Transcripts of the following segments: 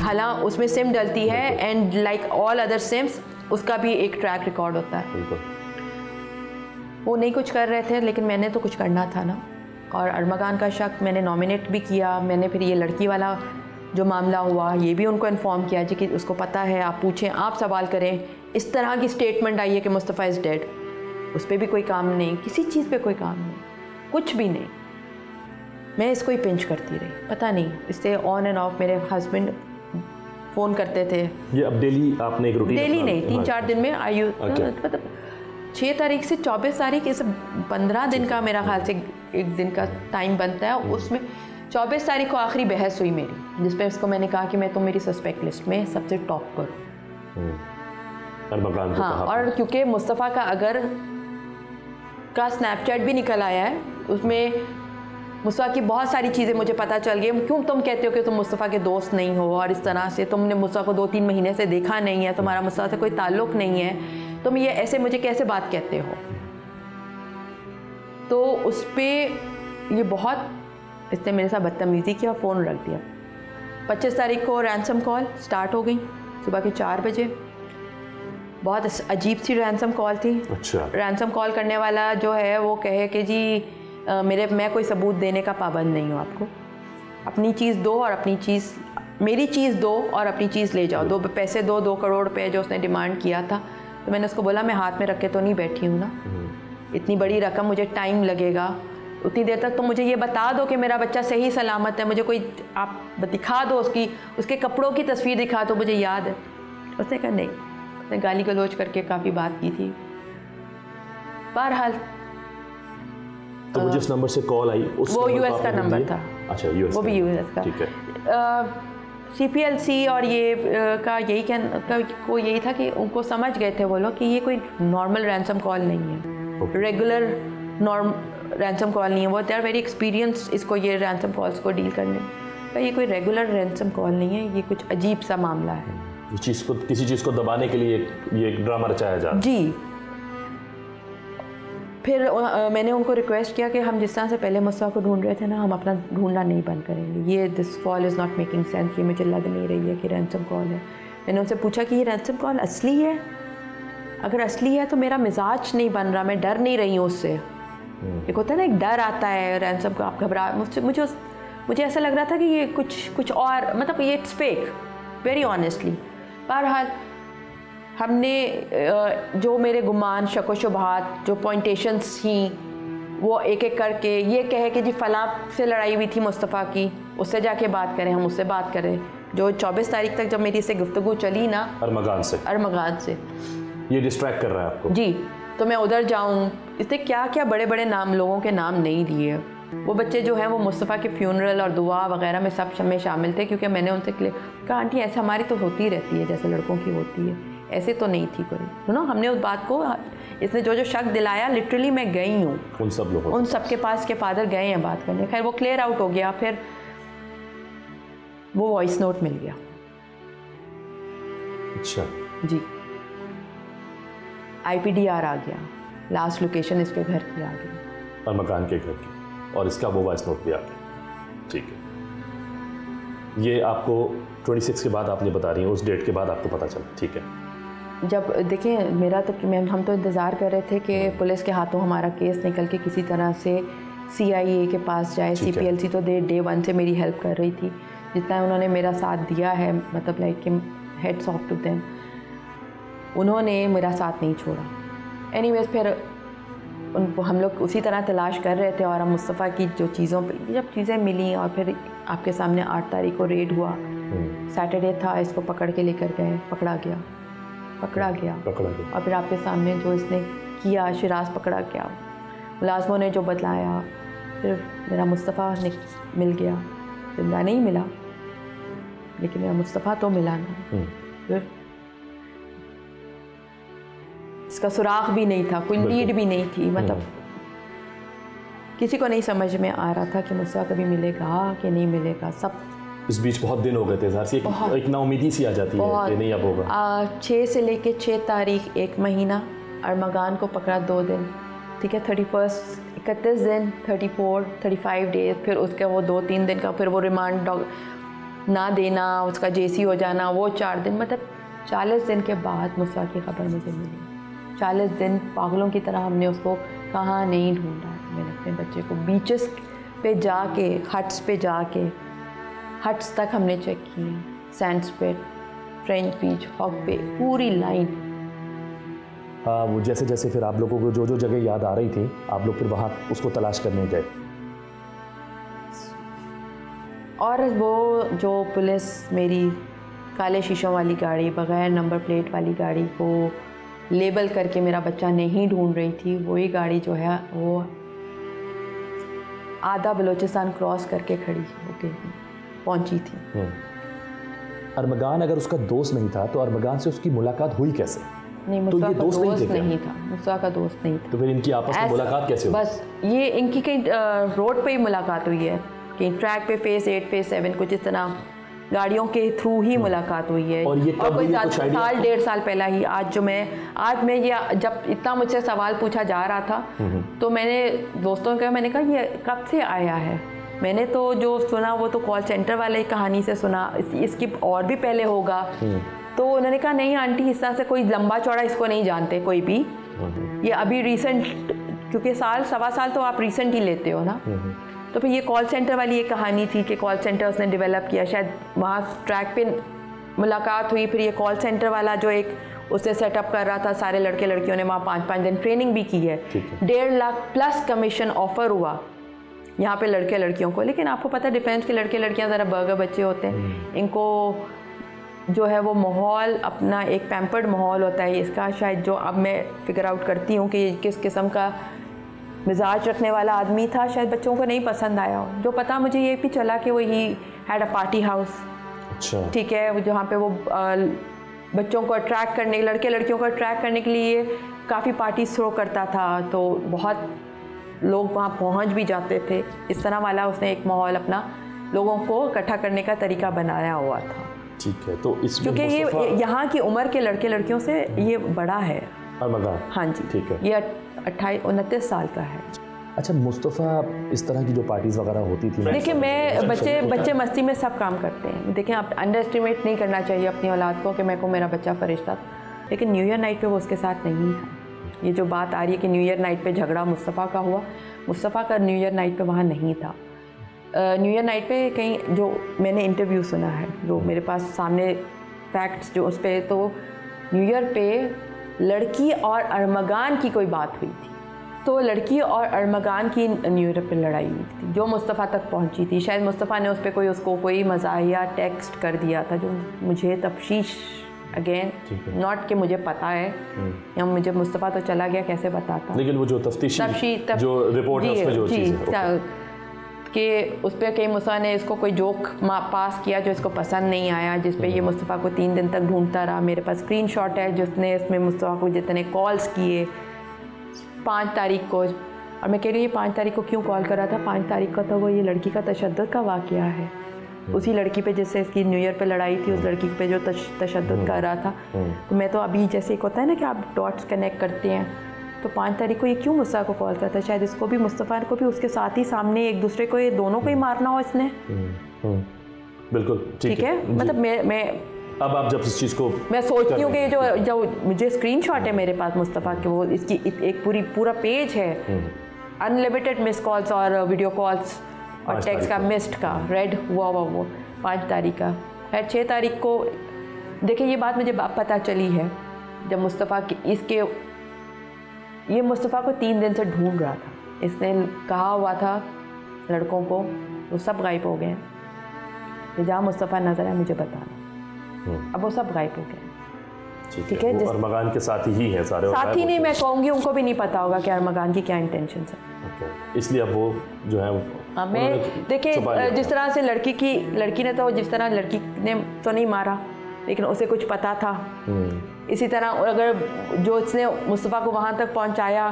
हालांकि उसमें सिम डलती है and like all other SIMs उसका भी एक ट्रैक रिकॉर्ड होता है। वो नहीं कुछ कर रहे थे, लेकिन मैंने तो कुछ करना था ना। और अरमगान का शक मैंने नॉमिनेट भी किया। मैंने फिर ये लड़की वाला जो मामला हुआ ये भी उनको इन्फॉर्म किया जी कि उसको पता है, आप पूछें, आप सवाल करें। इस तरह की स्टेटमेंट आई है कि मुस्तफ़ा इज़ डेड, उस पर भी कोई काम नहीं, किसी चीज़ पे कोई काम नहीं, कुछ भी नहीं। मैं इसको ही पिंच करती रही, पता नहीं, इससे ऑन एंड ऑफ मेरे हस्बैंड फ़ोन करते थे। ये अब डेली आपने एक रूटीन? डेली नहीं, 3-4 दिन में मतलब 6 तारीख से 24 तारीख, इस 15 दिन का मेरा ख्याल से एक दिन का टाइम बनता है। उसमें 24 तारीख को आखिरी बहस हुई मेरी, जिस पर उसको मैंने कहा कि मैं तो मेरी सस्पेक्ट लिस्ट में सबसे टॉप करूँ। हाँ, और क्योंकि मुस्तफ़ा का अगर का स्नैपचैट भी निकल आया है, उसमें मुस्तफ़ा की बहुत सारी चीज़ें मुझे पता चल गई। क्यों तुम कहते हो कि तुम मुस्तफ़ा के दोस्त नहीं हो, और इस तरह से तुमने मुस्तफ़ा को 2-3 महीने से देखा नहीं है, तुम्हारा मुस्तफ़ा से कोई ताल्लुक़ नहीं है, तुम ये ऐसे मुझे कैसे बात कहते हो। तो उस पर ये बहुत, इसने मेरे साथ बदतमीज़ी किया, फ़ोन रख दिया। 25 तारीख को रैंसम कॉल स्टार्ट हो गई सुबह के 4 बजे। बहुत अजीब सी रैंसम कॉल थी। अच्छा। रैंसम कॉल करने वाला जो है वो कहे कि जी मैं कोई सबूत देने का पाबंद नहीं हूँ, आपको अपनी चीज़ दो और अपनी चीज़, मेरी चीज़ दो और अपनी चीज़ ले जाओ, 2 पैसे दो, 2 करोड़ रुपए जो उसने डिमांड किया था। तो मैंने उसको बोला मैं हाथ में रख के तो नहीं बैठी हूँ ना, इतनी बड़ी रकम, मुझे टाइम लगेगा, उतनी देर तक तो मुझे ये बता दो कि मेरा बच्चा सही सलामत है, मुझे कोई आप दिखा दो, उसके कपड़ों की तस्वीर दिखा दो, मुझे याद है। उसने कहा नहीं, उसने गाली गलौज करके काफ़ी बात की थी। बहरहाल तो वो जिस नंबर से कॉल आई वो यूएस का नंबर था। अच्छा, यूएस, वो भी यूएस का, ठीक है। CPLC और ये का यही को यही था कि उनको समझ गए थे वो लोग कि ये कोई नॉर्मल रैंसम कॉल नहीं है, रेगुलर रैंसम कॉल नहीं है। वो दे आर वेरी एक्सपीरियंस इसको, ये रैंसम कॉल्स को डील करने का। ये कोई रेगुलर रैंसम कॉल नहीं है, ये कुछ अजीब सा मामला है। किसी चीज़ को दबाने के लिए ये ड्रामा रचाया जा रहा है। जी। फिर मैंने उनको रिक्वेस्ट किया कि हम जिस तरह से पहले मुस्तफ़ा को ढूंढ रहे थे ना, हम अपना ढूंढना नहीं बंद करेंगे। ये this call is not making sense, ये मुझे लग नहीं रही है कि रैंसम कॉल है। मैंने उनसे पूछा कि ये रैंसम कॉल असली है? अगर असली है तो मेरा मिजाज नहीं बन रहा, मैं डर नहीं रही हूँ उससे। एक होता है ना, एक डर आता है रैंसम को, आप घबरा, मुझे ऐसा लग रहा था कि ये कुछ और, मतलब ये इट्स फेक, वेरी ऑनेस्टली। बहरहाल हमने जो मेरे गुमान, शक शुबहात, जो पॉइंटेशंस थी, वो एक एक करके ये कहे कि जी फ़लाँ से लड़ाई हुई थी मुस्तफ़ा की, उससे जाके बात करें, हम उससे बात करें। जो 24 तारीख तक जब मेरी इससे गुफ्तगू चली ना, अरमगान से ये डिस्ट्रैक्ट कर रहा है आपको? जी। तो मैं उधर जाऊँ, इसने क्या क्या बड़े बड़े नाम, लोगों के नाम नहीं दिए। वो बच्चे जो हैं वो मुस्तफ़ा के फ्यूनरल और दुआ वगैरह में सब में शामिल थे, क्योंकि मैंने उनसे कहा आंटी ऐसे हमारी तो होती रहती है जैसे लड़कों की होती है, ऐसे तो नहीं थी कोई। सुनो, हमने उस बात को, इसने जो शक दिलाया, लिटरली मैं गई हूँ उन सब के पास के फादर गए हैं बात करने। खैर वो क्लियर आउट हो गया। फिर वो वॉइस नोट मिल गया। अच्छा जी। IPDR आ गया, लास्ट लोकेशन इसके घर की आ गई, और मकान के घर की, और इसका वो वॉइस नोट भी आ गया। ठीक है, ये आपको 26 के बाद आपने बता रही हैं, उस डेट के बाद आपको पता चला? ठीक है। जब देखिए मेरा तो हम तो इंतज़ार कर रहे थे कि पुलिस के हाथों हमारा केस निकल के किसी तरह से CIA के पास जाए। CPLC तो डे 1 से मेरी हेल्प कर रही थी, जितना उन्होंने मेरा साथ दिया है, मतलब लाइक कि हेड्स ऑफ टू देम, उन्होंने मेरा साथ नहीं छोड़ा। एनीवेज फिर उनको हम लोग उसी तरह तलाश कर रहे थे, और हम मुस्तफ़ा की जो चीज़ों पे जब चीज़ें मिली, और फिर आपके सामने 8 तारीख को रेड हुआ, सैटरडे था, इसको पकड़ के लेकर गए, पकड़ा गया। और फिर आपके सामने जो इसने किया, शिराज पकड़ा गया, मुलाज़मों ने जो बतलाया, फिर मेरा मुस्तफ़ा मिल गया। जिंदा नहीं मिला, लेकिन मेरा मुस्तफ़ा तो मिला ना। फिर इसका सुराग भी नहीं था, कोई लीड भी नहीं थी, मतलब किसी को नहीं समझ में आ रहा था कि मुस्तफ़ा कभी मिलेगा कि नहीं मिलेगा। सब इस बीच बहुत दिन हो गए थे, एक नाउमीदी सी आ जाती है कि नहीं अब होगा। 6 से लेके 6 तारीख 1 महीना, अरमगान को पकड़ा 2 दिन, ठीक है, 31 31 दिन, 34 35 डेज, फिर उसके वो 2-3 दिन का, फिर वो रिमांड ना देना, उसका जेसी हो जाना, वो 4 दिन, मतलब 40 दिन के बाद मुस्तफ़ा की खबर मुझे मिली। 40 दिन पागलों की तरह हमने उसको कहाँ नहीं ढूंढा। मैंने अपने बच्चे को बीचेस पे जाके, हट्स पे जाके, हट्स तक हमने चेक किए, सैंड स्पिट, फ्रेंच बीच, हॉक बे, पूरी लाइन। हाँ, वो जैसे जैसे फिर आप लोगों को जो जो जगह याद आ रही थी, आप लोग फिर वहाँ उसको तलाश करने गए। और वो जो पुलिस मेरी काले शीशों वाली गाड़ी, बग़ैर नंबर प्लेट वाली गाड़ी को लेबल करके मेरा बच्चा नहीं ढूंढ रही थी, वही गाड़ी जो है वो आधा बलूचिस्तान क्रॉस करके खड़ी होके पहुंची थी। अरमगान अगर उसका दोस्त नहीं था तो अरमगान से उसकी मुलाकात हुई कैसे? नहीं, मुस्तफ़ा का दोस्त नहीं था, मुस्तफ़ा का दोस्त नहीं था। तो फिर इनकी आपस में मुलाकात कैसे हुई? बस ये इनकी कहीं रोड पे ही मुलाकात हुई है, कहीं ट्रैक पे, फेज़ 8 फेज़ 7 कुछ इस तरह गाड़ियों के थ्रू ही मुलाकात हुई है। और ये कब हुई? कुछ आइडिया? साल 1.5 साल पहला ही। आज मैं ये जब इतना मुझसे सवाल पूछा जा रहा था तो मैंने दोस्तों को मैंने कहा ये कब से आया है। मैंने तो जो सुना वो तो कॉल सेंटर वाले कहानी से सुना, इसकी और भी पहले होगा। तो उन्होंने कहा नहीं आंटी, इस तरह से कोई लंबा चौड़ा इसको नहीं जानते कोई भी, ये अभी रिसेंट, क्योंकि साल सवा साल तो आप रिसेंट ही लेते हो ना। तो फिर ये कॉल सेंटर वाली एक कहानी थी कि कॉल सेंटर उसने डेवलप किया, शायद वहाँ ट्रैक पे मुलाकात हुई, फिर ये कॉल सेंटर वाला जो एक उससे सेटअप कर रहा था, सारे लड़के लड़कियों ने वहाँ 5-5 दिन ट्रेनिंग भी की है। 1.5 लाख प्लस कमीशन ऑफर हुआ यहाँ पे लड़के लड़कियों को। लेकिन आपको पता है डिफेंस के लड़के लड़कियाँ ज़रा बर्गर बच्चे होते हैं, इनको जो है वो माहौल अपना एक पैम्पर्ड माहौल होता है इसका। शायद जो अब मैं फिगर आउट करती हूँ कि ये किस किस्म का मिजाज रखने वाला आदमी था, शायद बच्चों को नहीं पसंद आया हो। जो पता मुझे ये भी चला कि वो he had a party house. अच्छा, ठीक है, जहाँ पे वो बच्चों को अट्रैक्ट करने, लड़के लड़कियों को अट्रैक्ट करने के लिए काफ़ी पार्टी थ्रो करता था, तो बहुत लोग वहाँ पहुँच भी जाते थे। इस तरह वाला उसने एक माहौल अपना लोगों को इकट्ठा करने का तरीका बनाया हुआ था। ठीक है, तो इसमें क्योंकि ये यहाँ की उम्र के लड़के लड़कियों से ये बड़ा है। हाँ जी, ठीक है, ये 28-29 साल का है। अच्छा, मुस्तफ़ा इस तरह की जो पार्टीज वगैरह होती थी, देखिए मैं बच्चे मस्ती में सब काम करते हैं। देखिए आप अंडर एस्टिमेट नहीं करना चाहिए अपनी औलाद को कि मेरा बच्चा फरिश्ता था। लेकिन न्यू ईयर नाइट पे वो उसके साथ नहीं था। ये जो बात आ रही है कि न्यू ईयर नाइट पे झगड़ा मुस्तफ़ा का हुआ, मुस्तफ़ा का न्यू ईयर नाइट पे वहाँ नहीं था। न्यू ईयर नाइट पे कहीं जो मैंने इंटरव्यू सुना है, जो मेरे पास सामने फैक्ट्स जो उस पर, तो न्यू ईयर पे लड़की और अरमगान की कोई बात हुई थी। तो लड़की और अरमगान की न्यू ईयर पे लड़ाई हुई थी जो मुस्तफ़ा तक पहुंची थी। शायद मुस्तफ़ा ने उस पर उसको कोई मज़ाहिया टेक्स्ट कर दिया था, जो मुझे तफ्शीश अगेन नॉट कि मुझे पता है या मुझे मुस्तफ़ा तो चला गया कैसे बताता, लेकिन वो जो तफ्तीश जो रिपोर्ट है उसमें जो चीज़ है कि उस पर कहीं मुस्तफ़ा ने इसको कोई जोक पास किया जो इसको पसंद नहीं आया, जिस पे ये मुस्तफ़ा को 3 दिन तक ढूंढता रहा। मेरे पास स्क्रीनशॉट है जिसने इसमें मुस्तफ़ा को जितने कॉल्स किए 5 तारीख को, और मैं कह रही हूँ ये 5 तारीख को क्यों कॉल कर रहा था। 5 तारीख को तो वो ये लड़की का तशद्दुद का वाक़या है, उसी लड़की पे जिससे इसकी न्यू ईयर पे लड़ाई थी, उस लड़की पे जो तशद्दुद कर रहा था। तो मैं तो अभी जैसे एक होता है ना कि आप डॉट्स कनेक्ट करते हैं, तो 5 तारीख को ये क्यों मुस्तफ़ा को कॉल करता है, शायद इसको भी, मुस्तफ़ा को भी उसके साथ ही सामने एक दूसरे को, ये दोनों को ही मारना हो इसने। बिल्कुल ठीक है। मतलब मैं अब आप जब इस चीज़ को मैं सोचती हूँ कि जो मुझे स्क्रीनशॉट है मेरे पास मुस्तफ़ा के, वो इसकी एक पूरा पेज है अनलिमिटेड मिस कॉल्स और वीडियो कॉल्स और टेक्स्ट का मिस्ड का रेड हुआ वो 5 तारीख का है। 6 तारीख को देखिए ये बात मुझे पता चली है जब मुस्तफ़ा के ये मुस्तफ़ा को 3 दिन से ढूंढ रहा था। इसने कहा हुआ था लड़कों को, वो सब गायब हो गए कि जहाँ मुस्तफ़ा नजर है मुझे बताना। अब वो सब गायब हो गए। ठीक है, अरमगान के साथ ही है सारे, साथ ही नहीं, मैं कहूँगी उनको भी नहीं पता होगा कि अरमगान की क्या इंटेंशन है। इसलिए अब वो जो है मैं देखिए जिस तरह से लड़की ने तो जिस तरह लड़की ने तो नहीं मारा, लेकिन उसे कुछ पता था। इसी तरह अगर जो इसने मुस्तफ़ा को वहाँ तक पहुँचाया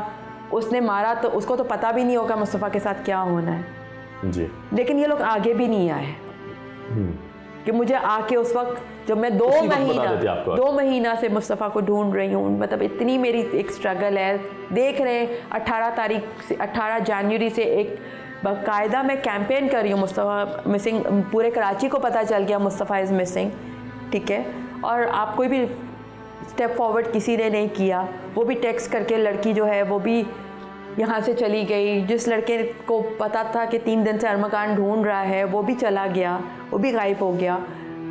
उसने मारा, तो उसको तो पता भी नहीं होगा मुस्तफ़ा के साथ क्या होना है जी। लेकिन ये लोग आगे भी नहीं आए कि मुझे आके उस वक्त जब मैं 2 महीना से मुस्तफ़ा को ढूंढ रही हूँ, मतलब इतनी मेरी एक स्ट्रगल है। देख रहे हैं 18 जनवरी से एक बाकायदा मैं कैंपेन कर रही हूँ मुस्तफ़ा मिसिंग, पूरे कराची को पता चल गया मुस्तफ़ा इज़ मिसिंग, ठीक है, और आप कोई भी स्टेप फॉरवर्ड किसी ने नहीं किया। वो भी टेक्स्ट करके लड़की जो है वो भी यहाँ से चली गई, जिस लड़के को पता था कि 3 दिन से अरमगान ढूंढ रहा है वो भी चला गया, वो भी गायब हो गया।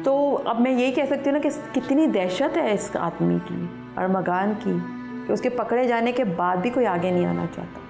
तो अब मैं यही कह सकती हूँ ना कि कितनी दहशत है इस आदमी की, अरमगान की, कि उसके पकड़े जाने के बाद भी कोई आगे नहीं आना चाहता।